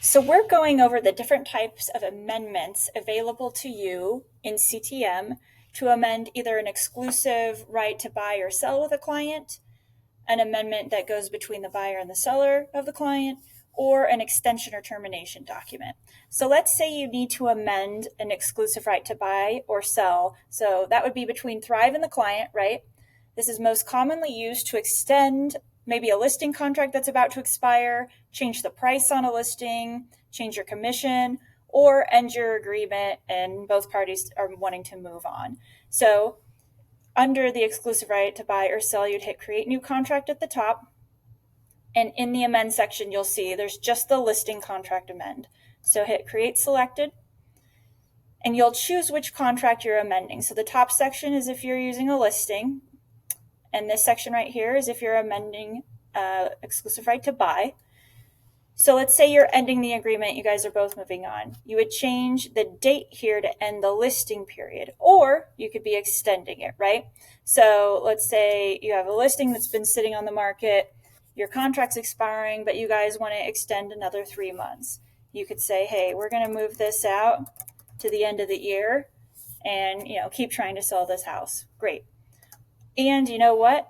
So we're going over the different types of amendments available to you in CTM to amend either an exclusive right to buy or sell with a client, an amendment that goes between the buyer and the seller of the client, or an extension or termination document. So let's say you need to amend an exclusive right to buy or sell. So that would be between Thrive and the client, right? This is most commonly used to extend maybe a listing contract that's about to expire, change the price on a listing, change your commission, or end your agreement and both parties are wanting to move on. So under the exclusive right to buy or sell, you'd hit create new contract at the top. And in the amend section, you'll see there's just the listing contract amend. So hit create selected and you'll choose which contract you're amending. So the top section is if you're using a listing, and this section right here is if you're amending exclusive right to buy. So let's say you're ending the agreement, you guys are both moving on. You would change the date here to end the listing period, or you could be extending it, right? So let's say you have a listing that's been sitting on the market, your contract's expiring, but you guys want to extend another 3 months. You could say, hey, we're going to move this out to the end of the year and keep trying to sell this house. Great. And you know what?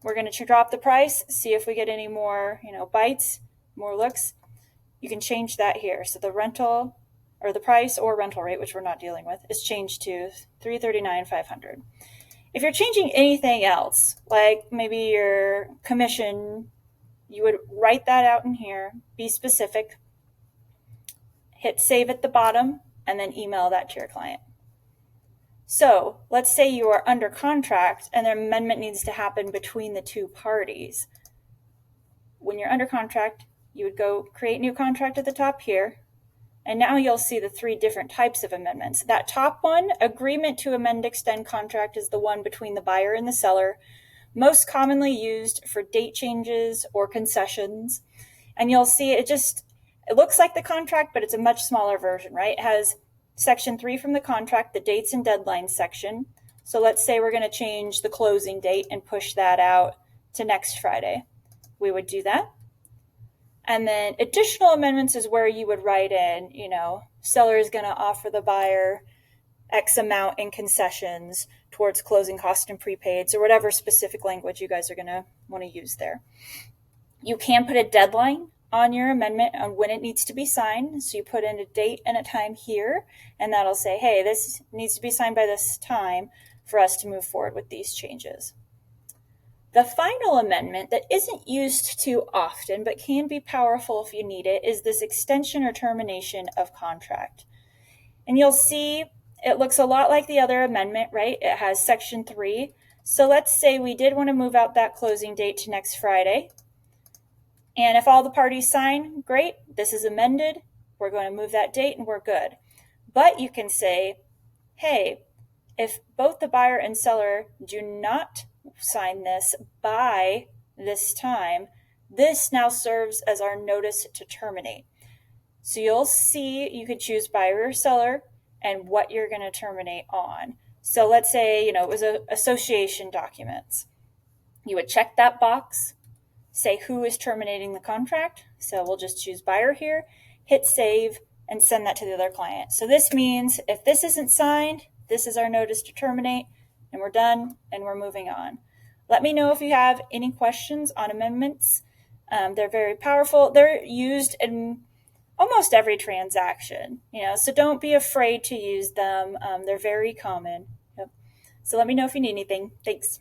We're going to drop the price, see if we get any more, bites, more looks. You can change that here. So the rental or the price or rental rate, which we're not dealing with, is changed to $339,500. If you're changing anything else, like maybe your commission, you would write that out in here, be specific, hit save at the bottom, and then email that to your client. So let's say you are under contract and the amendment needs to happen between the two parties. When you're under contract, you would go create new contract at the top here. And now you'll see the 3 different types of amendments. That top one, agreement to amend extend contract, is the one between the buyer and the seller, most commonly used for date changes or concessions. And you'll see it looks like the contract, but it's a much smaller version, right? It has section 3 from the contract, the dates and deadlines section. So let's say we're going to change the closing date and push that out to next Friday. We would do that. And then additional amendments is where you would write in, seller is going to offer the buyer X amount in concessions towards closing costs and prepaids, or whatever specific language you guys are going to want to use there. You can put a deadline on your amendment on when it needs to be signed. So you put in a date and a time here, and that'll say, hey, this needs to be signed by this time for us to move forward with these changes. The final amendment that isn't used too often but can be powerful if you need it is this extension or termination of contract. And you'll see it looks a lot like the other amendment, right? It has section 3. So let's say we did want to move out that closing date to next Friday. And if all the parties sign, great, this is amended. We're going to move that date and we're good. But you can say, hey, if both the buyer and seller do not sign this by this time, this now serves as our notice to terminate. So you'll see you could choose buyer or seller and what you're going to terminate on. So let's say, it was association documents. You would check that box, say who is terminating the contract. So we'll just choose buyer here, hit save, and send that to the other client. So this means if this isn't signed, this is our notice to terminate, and we're done, and we're moving on. Let me know if you have any questions on amendments. They're very powerful. They're used in almost every transaction, so don't be afraid to use them. They're very common. Yep. So let me know if you need anything. Thanks.